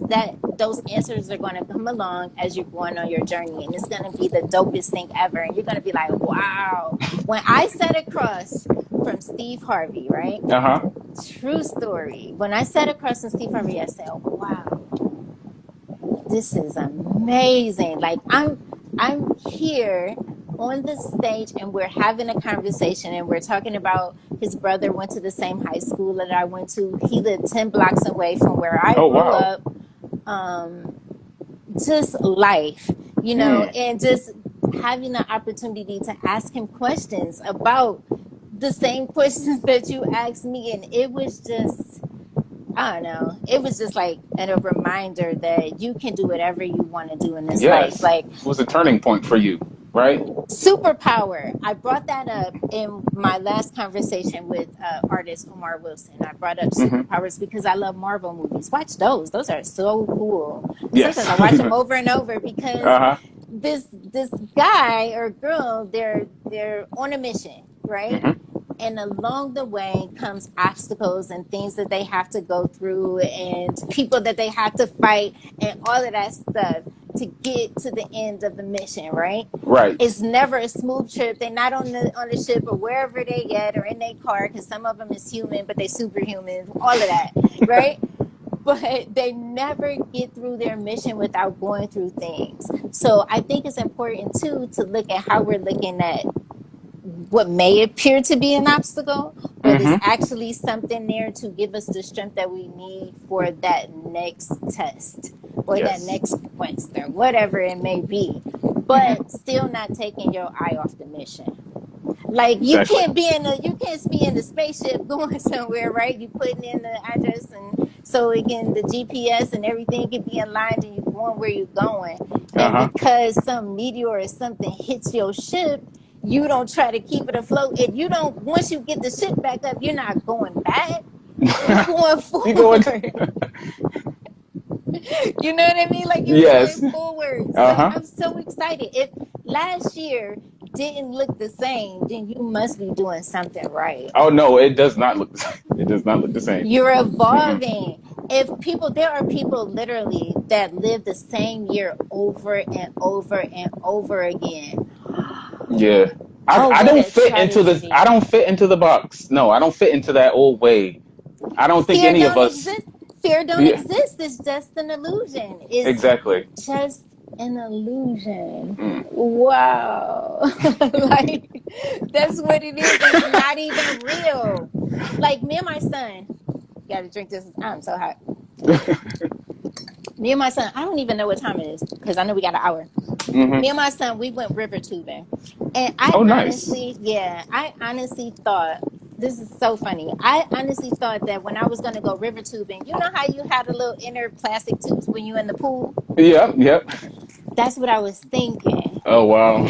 those answers are going to come along as you're going on your journey, and it's going to be the dopest thing ever. And you're going to be like, wow. When I sat across from Steve Harvey, right? Uh-huh. True story. When I sat across from Steve Harvey, I said, wow, this is amazing. Like I'm here on the stage and we're having a conversation, and we're talking about his brother went to the same high school that I went to. He lived 10 blocks away from where I Oh grew wow. up. Just life, Mm. and just having the opportunity to ask him questions about the same questions that you asked me. And it was just, I don't know, it was just like a reminder that you can do whatever you want to do in this life. Yes. Like, It was a turning point for you, right? superpower. I brought that up in my last conversation with artist Omar Wilson. I brought up Mm-hmm. superpowers because I love Marvel movies. Watch those are so cool. Yes. Sometimes I watch them over and over, because Uh-huh. this guy or girl, they're on a mission, right? Mm-hmm. And along the way comes obstacles and things that they have to go through, and people that they have to fight, and all of that stuff to get to the end of the mission, right? Right. It's never a smooth trip. They're not on the ship or wherever they at, or in their car, because some of them is human but they superhuman, all of that, right? But they never get through their mission without going through things. So I think it's important too to look at how we're looking at what may appear to be an obstacle, but it's Mm-hmm. actually something there to give us the strength that we need for that next test or that Yes. next quest or whatever it may be, Mm-hmm. but still not taking your eye off the mission. Like, Exactly. you can't be in the spaceship going somewhere, right? You putting in the address, and so again the GPS and everything can be aligned, and you're going where you're going. And Uh-huh. because some meteor or something hits your ship, you don't try to keep it afloat. And you don't, once you get the ship back up, you're not going back. You're going You going? forward. You know what I mean? Like, you're going Yes. forward. So Uh-huh. I'm so excited. If last year didn't look the same, then you must be doing something right. Oh no, it does not look the same. It does not look the same. You're Mm-mm. evolving. There are people literally that live the same year over and over and over again. Yeah. Oh, I what don't a fit into this. I tragedy. don't fit into the box. No, I don't fit into that old way. I don't think Fear any of don't us. exist. Fear don't Yeah. exist. It's just an illusion. It's Exactly. just An illusion. Mm. Wow. Like, that's what it is. It's not even real. Like, me and my son, gotta drink this. I'm so hot. Me and my son, I don't even know what time it is because I know we got an hour. Hmm. Me and my son, we went river tubing. And I Oh, nice. honestly thought, this is so funny. I honestly thought that when I was going to go river tubing, you know how you had a little inner plastic tubes when you in the pool? Yep, yep. That's what I was thinking. Oh, wow.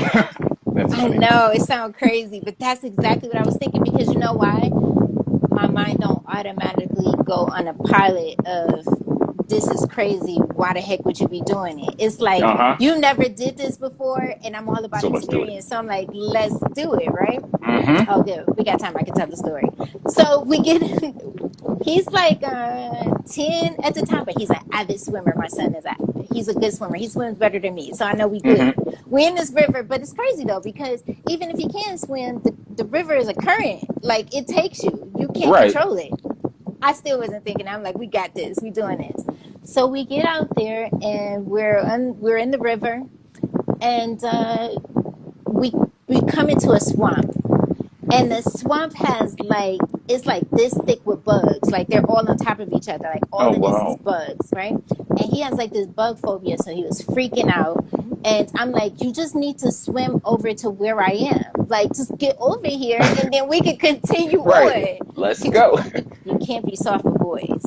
That's I funny. know it sounds crazy, but that's exactly what I was thinking because you know why? My mind don't automatically go on a pilot of this is crazy. Why the heck would you be doing it? It's like Uh-huh. you never did this before, and I'm all about So let's do it. experience. So I'm like, let's do it, right? Mm-hmm. Oh, good. We got time. I can tell the story. So we get. He's like 10 at the time, but he's an avid swimmer. My son is he's a good swimmer. He swims better than me, so I know we good. Mm-hmm. We're in this river, but it's crazy though because even if you can swim, the river is a current. Like it takes you. You can't Right. control it. I still wasn't thinking. I'm like, we got this. We doing this. So we get out there and we're in the river, and we come into a swamp. And the swamp has like it's like this thick with bugs, like they're all on top of each other, like all Oh, of this wow. is bugs, right? And he has like this bug phobia, so he was freaking out. And I'm like, you just need to swim over to where I am, like just get over here, and then we can continue Right. on. Let's go. You can't be soft with boys.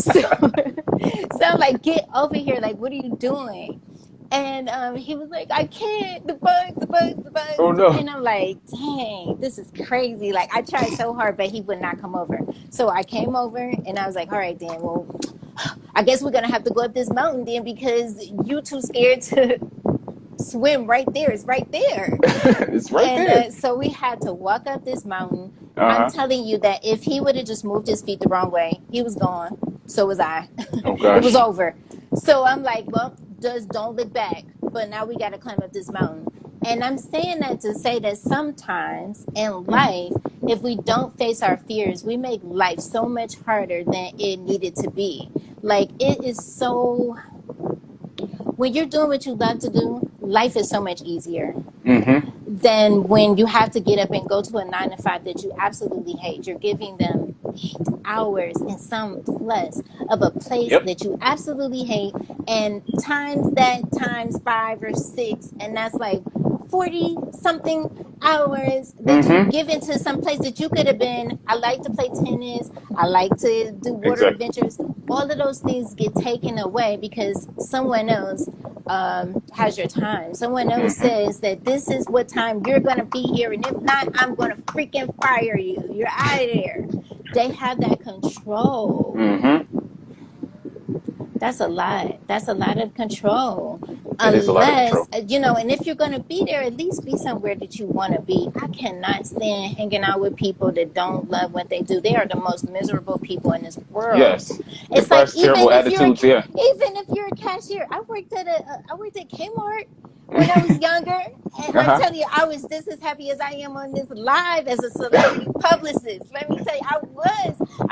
So I'm like, get over here, like what are you doing? And he was like, I can't, the bugs. Oh, no. And I'm like, dang, this is crazy. Like, I tried so hard, but he would not come over. So I came over and I was like, all right, then, well, I guess we're going to have to go up this mountain then because you too scared to swim right there. It's right there. It's right And there. so we had to walk up this mountain. Uh-huh. I'm telling you that if he would have just moved his feet the wrong way, he was gone. So was I. Oh, gosh. It was over. So I'm like, well, just don't look back. But now we got to climb up this mountain. And I'm saying that to say that sometimes in life, if we don't face our fears, we make life so much harder than it needed to be. Like it is so, when you're doing what you love to do, life is so much easier Mm-hmm. than when you have to get up and go to a 9 to 5 that you absolutely hate. You're giving them 8 hours and some plus of a place Yep. that you absolutely hate, and times that times 5 or 6, and that's like 40 something hours that you Mm-hmm. give into some place that you could have been. I like to play tennis. I like to do water Exactly. adventures. All of those things get taken away because someone else has your time. Someone else says that this is what time you're going to be here, and if not, I'm going to freaking fire you. You're out of there. They have that control. Mm-hmm. That's a lot. That's a lot of control. It is a lot of control. Unless, you know, and if you're going to be there, at least be somewhere that you want to be. I cannot stand hanging out with people that don't love what they do. They are the most miserable people in this world. Yes. It's like Terrible attitudes, yeah. even if you're a cashier, I worked at Kmart when I was younger, and Uh-huh. I'm telling you, I was just as happy as I am on this live as a celebrity publicist. Let me tell you, I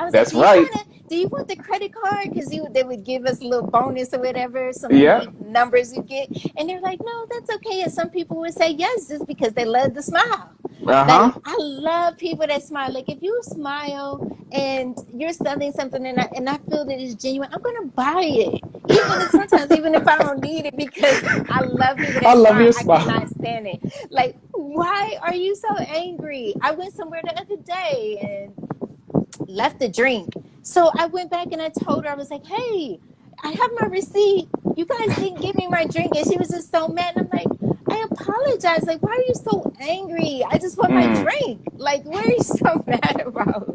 was That's like, right. do you want the credit card? Because they would give us a little bonus or whatever, some Yeah. numbers you get, and they're like, no, that's okay. And some people would say yes just because they love to smile. Uh-huh. Like, I love people that smile. Like if you smile and you're selling something and I feel that it's genuine, I'm gonna buy it. Even if I don't need it, because I love people that I love smile. your I smile. cannot stand it. Like, why are you so angry? I went somewhere the other day and left a drink. So I went back and I told her, I was like, hey, I have my receipt. You guys didn't give me my drink. And she was just so mad. And I'm like, I apologize. Like, why are you so angry? I just want my drink. Like, what are you so mad about?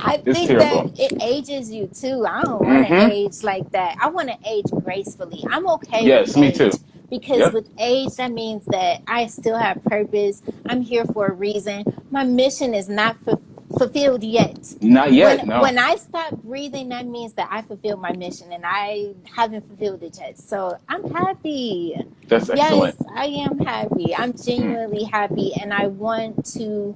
I It's think terrible. that it ages you too. I don't want to age like that. I want to age gracefully. I'm okay Yes, with me age. too. Because Yep. with age, that means that I still have purpose. I'm here for a reason. My mission is not fulfilled yet. Not yet, no. When I stop breathing, that means that I fulfilled my mission, and I haven't fulfilled it yet. So I'm happy. That's excellent. Yes, I am happy. I'm genuinely happy, and I want to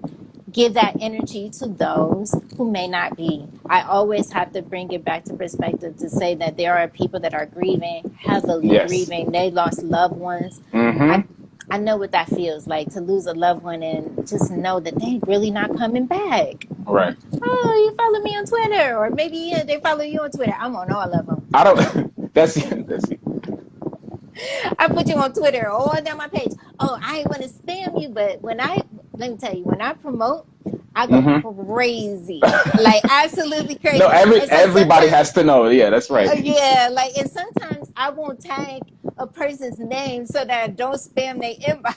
give that energy to those who may not be. I always have to bring it back to perspective to say that there are people that are grieving, heavily Yes. grieving. They lost loved ones. Mm-hmm. I know what that feels like, to lose a loved one and just know that they really not coming back. Right. Oh, you follow me on Twitter, or maybe yeah, they follow you on Twitter. I'm on all of them. I don't. That's. I put you on Twitter or down my page. Oh, I ain't want to spam you, but let me tell you, when I promote, I go crazy, like absolutely crazy. No, And so everybody has to know. Yeah, that's right. yeah, like, and sometimes I won't tag a person's name so that I don't spam their inbox.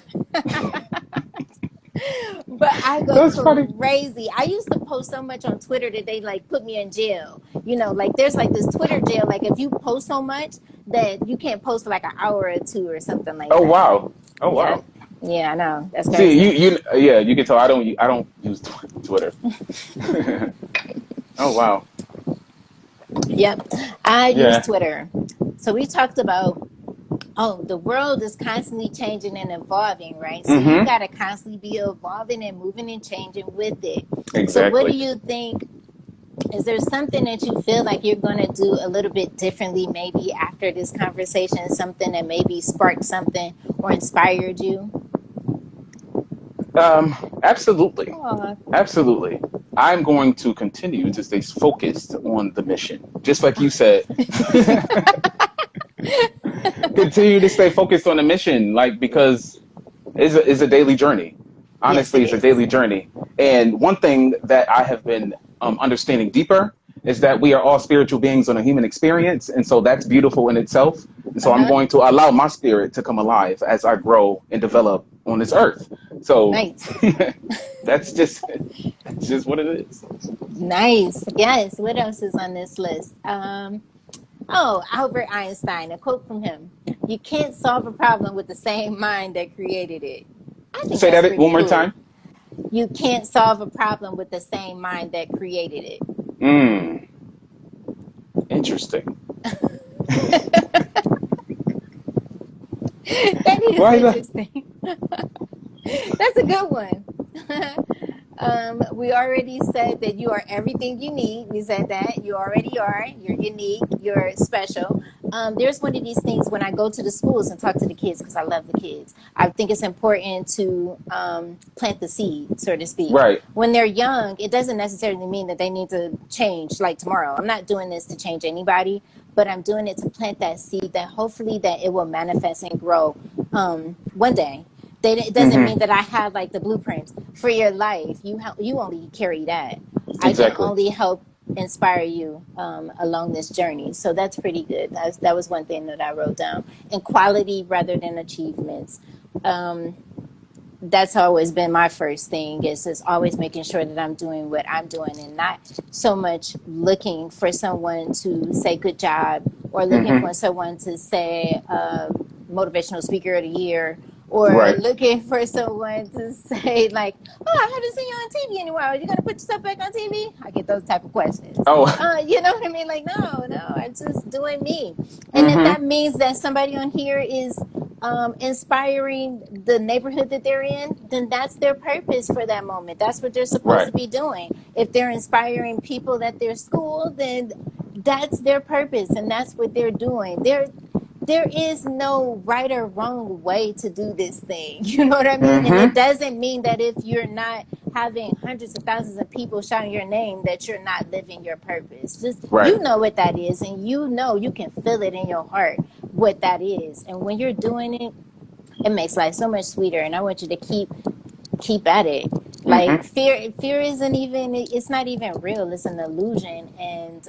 But I go That's funny. crazy. I used to post so much on Twitter that they like put me in jail. You know, like there's like this Twitter jail. Like if you post so much that you can't post for like an hour or two or something like that. Oh wow. Oh wow. Yeah, I know. That's crazy. See, you can tell I don't use Twitter. Oh wow. Yep, I use Twitter. So we talked about, the world is constantly changing and evolving, right? So you got to constantly be evolving and moving and changing with it. Exactly. So what do you think? Is there something that you feel like you're going to do a little bit differently maybe after this conversation, something that maybe sparked something or inspired you? Absolutely. Aww. Absolutely. I'm going to continue to stay focused on the mission. Just like you said. Continue to stay focused on the mission, like, because it's a daily journey. Honestly, Yes, it's a daily journey. And one thing that I have been understanding deeper is that we are all spiritual beings on a human experience. And so that's beautiful in itself. And so I'm going to allow my spirit to come alive as I grow and develop on this earth. So Nice. that's just what it is. Nice. Yes. What else is on this list? Albert Einstein, a quote from him: "You can't solve a problem with the same mind that created it." I think Say that one more cool. time. You can't solve a problem with the same mind that created it. Interesting. That is interesting. That's a good one. We already said that you are everything you need. We said that you already are. You're unique. You're special. There's one of these things when I go to the schools and talk to the kids, because I love the kids. I think it's important to plant the seed, so to speak. Right. When they're young, it doesn't necessarily mean that they need to change like tomorrow. I'm not doing this to change anybody, but I'm doing it to plant that seed that hopefully that it will manifest and grow one day. It doesn't mean that I have like the blueprint for your life. You only carry that. Exactly. I can only help inspire you along this journey. So that's pretty good. That was one thing that I wrote down. And quality rather than achievements. That's always been my first thing, is just always making sure that I'm doing what I'm doing and not so much looking for someone to say good job or looking for someone to say motivational speaker of the year, or looking for someone to say like, oh, I haven't seen you on TV anymore. Are you going to put yourself back on TV? I get those type of questions. Oh. You know what I mean? Like, no, I'm just doing me. And if that means that somebody on here is inspiring the neighborhood that they're in, then that's their purpose for that moment. That's what they're supposed to be doing. If they're inspiring people at their school, then that's their purpose and that's what they're doing. There is no right or wrong way to do this thing. You know what I mean? And it doesn't mean that if you're not having hundreds of thousands of people shouting your name that you're not living your purpose. Just you know what that is, and you know you can feel it in your heart what that is. And when you're doing it, it makes life so much sweeter. And I want you to keep at it. Like fear isn't even, it's not even real. It's an illusion. And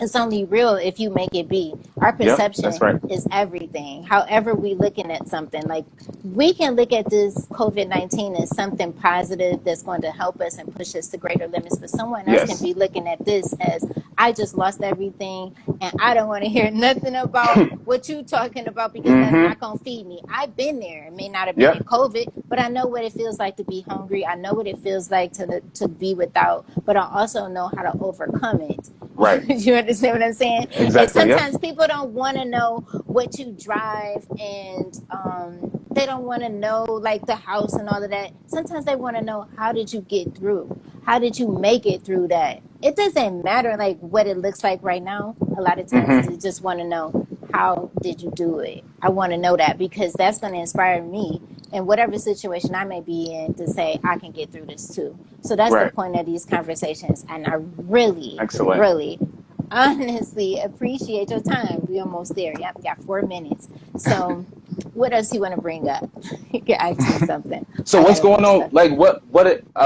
it's only real if you make it be. Our perception is everything. However we looking at something, like we can look at this COVID-19 as something positive that's going to help us and push us to greater limits, but someone else can be looking at this as, I just lost everything and I don't want to hear nothing about what you talking about because that's not going to feed me. I've been there. It may not have been in COVID, but I know what it feels like to be hungry. I know what it feels like to be without, but I also know how to overcome it. Right. You understand what I'm saying? Exactly. And sometimes people don't want to know what you drive and they don't want to know like the house and all of that. Sometimes they want to know, how did you get through? How did you make it through that? It doesn't matter like what it looks like right now. A lot of times they just want to know, how did you do it? I want to know that, because that's going to inspire me in whatever situation I may be in to say, I can get through this too. So that's the point of these conversations. And I really, really honestly appreciate your time. We're almost there. Yep, we got 4 minutes. So what else you want to bring up? You can ask me something. So what's going on? Like what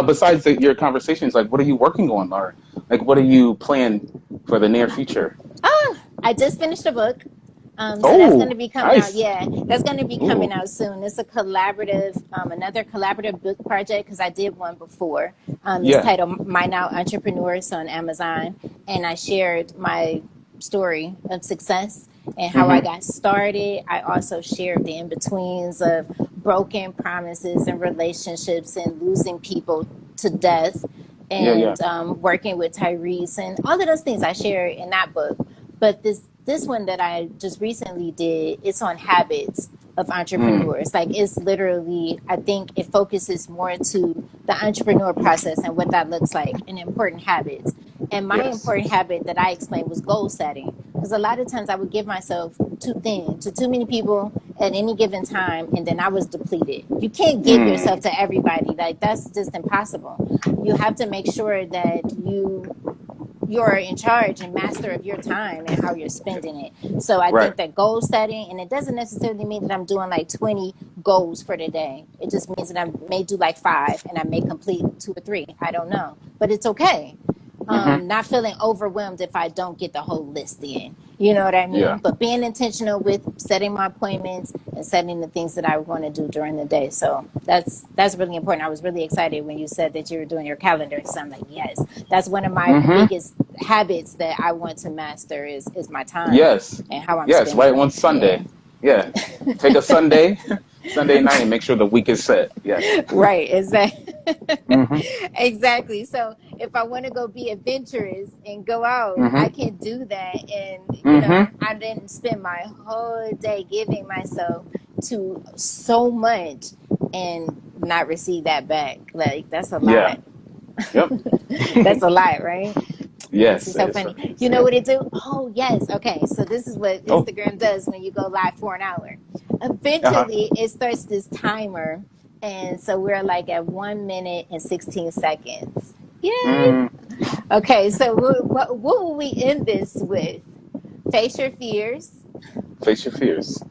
besides your conversations, like what are you working on, Laura? Like what are you planning for the near future? Oh, I just finished a book. So that's going to be coming out. Yeah, that's going to be coming out soon. It's a collaborative, another collaborative book project, because I did one before. It's titled My Now Entrepreneurs on Amazon. And I shared my story of success and how I got started. I also shared the in-betweens of broken promises and relationships and losing people to death and working with Tyrese and all of those things I share in that book. But this one that I just recently did, it's on habits of entrepreneurs. Like it's literally, I think it focuses more to the entrepreneur process and what that looks like and important habits. And my important habit that I explained was goal setting. Because a lot of times I would give myself too thin to too many people at any given time, and then I was depleted. You can't give yourself to everybody. Like that's just impossible. You have to make sure that you're in charge and master of your time and how you're spending it. So I think that goal setting, and it doesn't necessarily mean that I'm doing like 20 goals for the day. It just means that I may do like 5 and I may complete 2 or 3. I don't know, but it's okay. Not feeling overwhelmed if I don't get the whole list in. You know what I mean? Yeah. But being intentional with setting my appointments and setting the things that I want to do during the day. So that's really important. I was really excited when you said that you were doing your calendar. So I'm like, yes, that's one of my biggest habits that I want to master is my time. Yes. And how I'm spending right on Sunday. Yeah. Take a Sunday night and make sure the week is set. Yes. Right. Exactly. Exactly. So if I want to go be adventurous and go out, I can do that. And, you know, I didn't spend my whole day giving myself to so much and not receive that back. Like, that's a lot. Yep. That's a lot, right? Yes. It's so funny. You know what it do? Oh, yes. Okay. So this is what Instagram does when you go live for an hour. Eventually, it starts this timer. And so we're like at 1 minute and 16 seconds. Yay. Okay. So what will we end this with? Face your fears. Face your fears.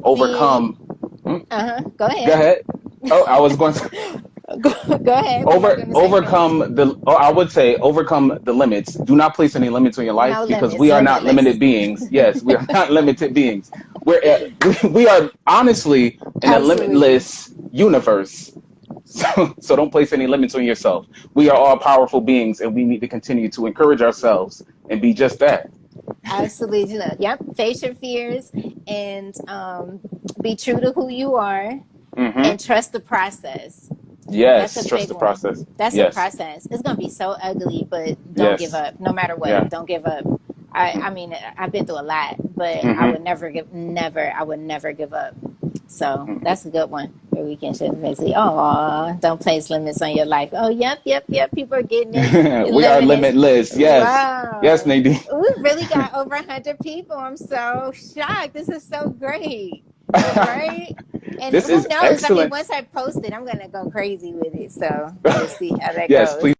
Overcome. Go ahead. Go ahead. Oh, I was going to... Go ahead. Overcome the limits. Do not place any limits on your life because we are not limited beings. Yes, we are not limited beings. We are honestly in a limitless universe. So don't place any limits on yourself. We are all powerful beings, and we need to continue to encourage ourselves and be just that. Absolutely. Yep. Face your fears and be true to who you are and trust the process. Yes, trust the process. That's a process. It's going to be so ugly, but don't give up. No matter what, don't give up. I mean, I've been through a lot, but I would never give up. So that's a good one where we can just basically, don't place limits on your life. Oh, yep. People are getting it. We are limitless. Yes. Wow. Yes, Nadine. We really got over 100 people. I'm so shocked. This is so great. Right? And this who knows? Excellent. I mean, once I post it, I'm going to go crazy with it. So we'll see how that goes. Please.